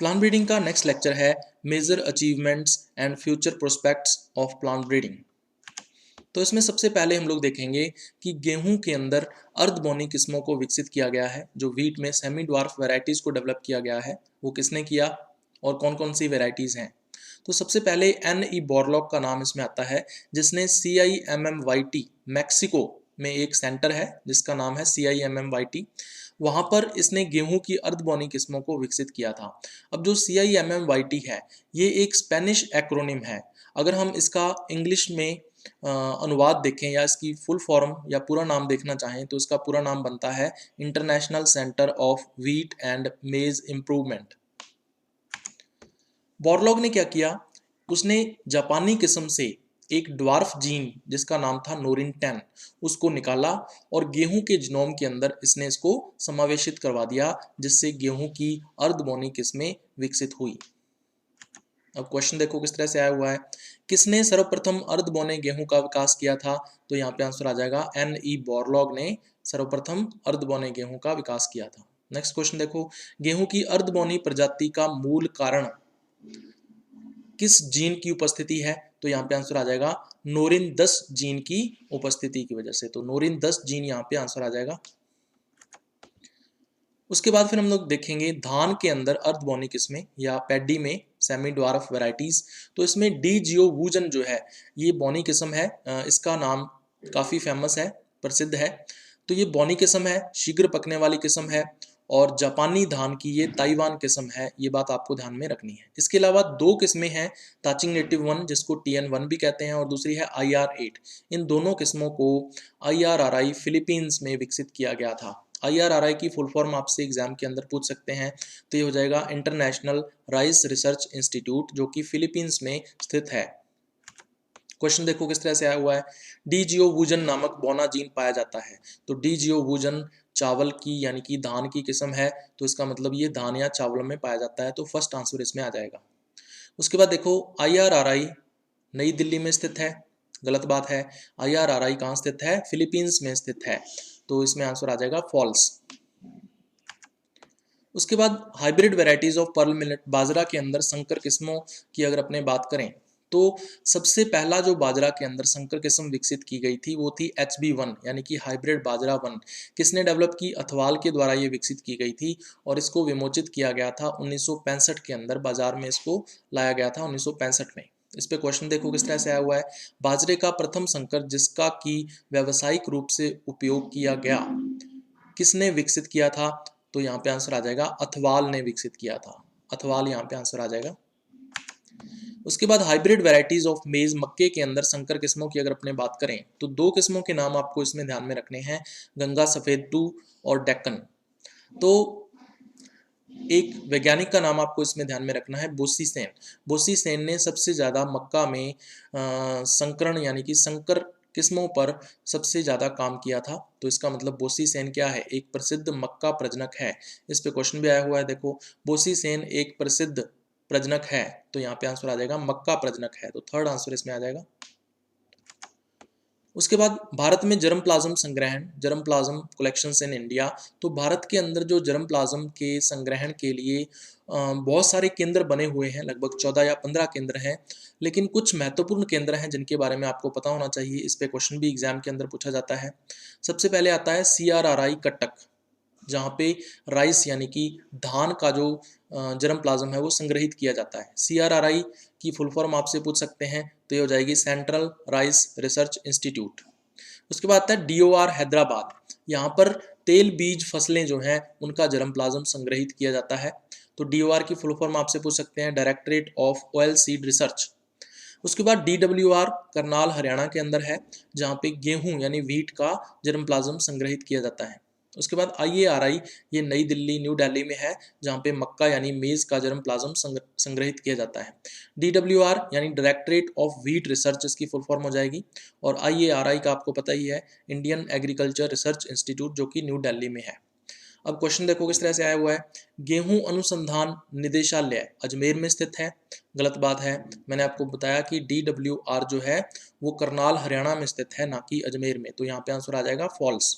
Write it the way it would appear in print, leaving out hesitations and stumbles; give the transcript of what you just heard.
Plant breeding का next lecture है major achievements and future prospects of plant breeding. तो इसमें सबसे पहले हम लोग देखेंगे कि गेहूं के अंदर अर्धबोनी किस्मों को विकसित किया गया है। जो वीट में सेमी ड्वार्फ वेराइटीज को डेवलप किया गया है वो किसने किया और कौन कौन सी वेराइटीज हैं। तो सबसे पहले N.E. बोरलॉग का नाम इसमें आता है, जिसने CIMMYT मैक्सिको में एक सेंटर है जिसका नाम है CIMMYT, वहां पर इसने गेहूं की अर्धबोनी किस्मों को विकसित किया था। अब जो CIMMYT है ये एक स्पेनिश एक्रोनिम है। अगर हम इसका इंग्लिश में अनुवाद देखें या इसकी फुल फॉर्म या पूरा नाम देखना चाहें तो इसका पूरा नाम बनता है international centre of wheat and मेज इम्प्रूवमेंट। बोरलॉग ने क्या किया, उसने जापानी किस्म से एक ड्वार्फ जीन जिसका नाम था नोरिन 10 उसको निकाला और गेहूं के जीनोम के अंदर इसने इसको समावेशित करवा दिया, जिससे गेहूं की अर्धबोनी किस्में विकसित हुई। अब क्वेश्चन देखो किस तरह से आया हुआ है, किसने सर्वप्रथम अर्धबोने गेहूं का विकास किया था। तो यहाँ पे आंसर आ जाएगा N.E. बोरलॉग ने सर्वप्रथम अर्धबोने गेहूं का विकास किया था। नेक्स्ट क्वेश्चन देखो, गेहूं की अर्धबोनी प्रजाति का मूल कारण किस जीन की उपस्थिति है। तो यहाँ पे आंसर आ जाएगा नोरिन 10 जीन की उपस्थिति की वजह से। तो नोरिन 10 जीन यहाँ पे आंसर आ जाएगा। उसके बाद फिर हम लोग देखेंगे धान के अंदर अर्धबोनी किस्में या पैडी में सेमी ड्वार्फ वैरायटीज। तो इसमें डी जियो वूजन जो है ये बोनी किस्म है, इसका नाम काफ़ी फेमस है, प्रसिद्ध है। तो ये बोनी किस्म है, शीघ्र पकने वाली किस्म है और जापानी धान की ये ताइवान किस्म है, ये बात आपको ध्यान में रखनी है। इसके अलावा दो किस्में हैं, ताचिंग नेटिव 1 जिसको TN1 भी कहते हैं और दूसरी है IR8। इन दोनों किस्मों को IRRI फिलीपींस में विकसित किया गया था। IRRI की फुल फॉर्म आपसे एग्जाम के अंदर पूछ सकते हैं, तो ये हो जाएगा इंटरनेशनल राइस रिसर्च इंस्टीट्यूट, जो कि फिलीपींस में स्थित है। क्वेश्चन देखो किस तरह से आया हुआ है, डी जियो वूजन नामक बोना जीन पाया जाता है। तो डी जियो वूजन चावल की यानी कि धान की किस्म है, तो इसका मतलब ये धान या चावल में पाया जाता है। तो फर्स्ट आंसर इसमें आ जाएगा। उसके बाद देखो IRRI नई दिल्ली में स्थित है, गलत बात है। IRRI कहाँ स्थित है, फिलीपींस में स्थित है, तो इसमें आंसर आ जाएगा फॉल्स। उसके बाद hybrid varieties of pearl millet, बाजरा के अंदर संकर किस्मों की अगर अपने बात करें तो सबसे पहला जो बाजरा के अंदर संकर किस्म विकसित की गई थी वो थी HB1 यानी कि हाइब्रिड बाजरा 1। किसने डेवलप की, अथवाल के द्वारा ये विकसित की गई थी और इसको विमोचित किया गया था 1965 के अंदर, बाजार में इसको लाया गया था 1965 में। इस पे क्वेश्चन देखो किस तरह से आया हुआ है, बाजरे का प्रथम संकर जिसका कि व्यावसायिक रूप से उपयोग किया गया किसने विकसित किया था। तो यहाँ पे आंसर आ जाएगा अथवाल ने विकसित किया था, अथवाल यहाँ पे आंसर आ जाएगा। उसके बाद हाइब्रिड वैरायटीज ऑफ मेज, मक्के के अंदर संकर किस्मों की अगर अपने बात करें तो दो किस्मों के नाम आपको इसमें ध्यान में रखने हैं, गंगा सफेद 2 और डेक्कन। तो एक वैज्ञानिक का नाम आपको इसमें ध्यान में रखना है, बोसी सेन। बोसी सेन ने सबसे ज्यादा मक्का में संकरण यानी कि संकर किस्मों पर सबसे ज्यादा काम किया था। तो इसका मतलब बोसी सेन क्या है, एक प्रसिद्ध मक्का प्रजनक है। इस पे क्वेश्चन भी आया हुआ है, देखो बोसी सेन एक प्रसिद्ध प्रजनक है, तो यहाँ पे आंसर आ जाएगा मक्का प्रजनक है। तो थर्ड आंसर इसमें आ जाएगा। उसके बाद भारत में जर्म प्लाज्म संग्रहण, germ plasm collections in India. तो भारत के अंदर जो जर्म प्लाज्म के संग्रहण के लिए बहुत सारे केंद्र बने हुए हैं, लगभग 14 या 15 केंद्र हैं, लेकिन कुछ महत्वपूर्ण केंद्र हैं जिनके बारे में आपको पता होना चाहिए। इस पे क्वेश्चन भी एग्जाम के अंदर पूछा जाता है। सबसे पहले आता है CRRI कटक, जहाँ पे राइस यानी कि धान का जो जर्म प्लाज्म है वो संग्रहित किया जाता है। CRRI की फुल फॉर्म आपसे पूछ सकते हैं, तो ये हो जाएगी सेंट्रल राइस रिसर्च इंस्टीट्यूट। उसके बाद आता है DOR हैदराबाद, यहाँ पर तेल बीज फसलें जो हैं उनका जर्म प्लाज्म संग्रहित किया जाता है। तो DOR की फुल फॉर्म आपसे पूछ सकते हैं, directorate of oil seed research. उसके बाद DWR करनाल हरियाणा के अंदर है, जहाँ पे गेहूं यानी व्हीट का जर्म प्लाज्म संग्रहित किया जाता है। उसके बाद IARI ये नई दिल्ली न्यू दिल्ली में है, जहाँ पे मक्का यानी मेज का जर्म प्लाज्म संग्रहित किया जाता है। DWR यानी डायरेक्टरेट ऑफ व्हीट रिसर्च इसकी फुल फॉर्म हो जाएगी, और IARI का आपको पता ही है, इंडियन एग्रीकल्चर रिसर्च इंस्टीट्यूट, जो कि न्यू दिल्ली में है। अब क्वेश्चन देखो किस तरह से आया हुआ है, गेहूं अनुसंधान निदेशालय अजमेर में स्थित है, गलत बात है। मैंने आपको बताया कि DWR जो है वो करनाल हरियाणा में स्थित है, ना कि अजमेर में। तो यहाँ पे आंसर आ जाएगा फॉल्स।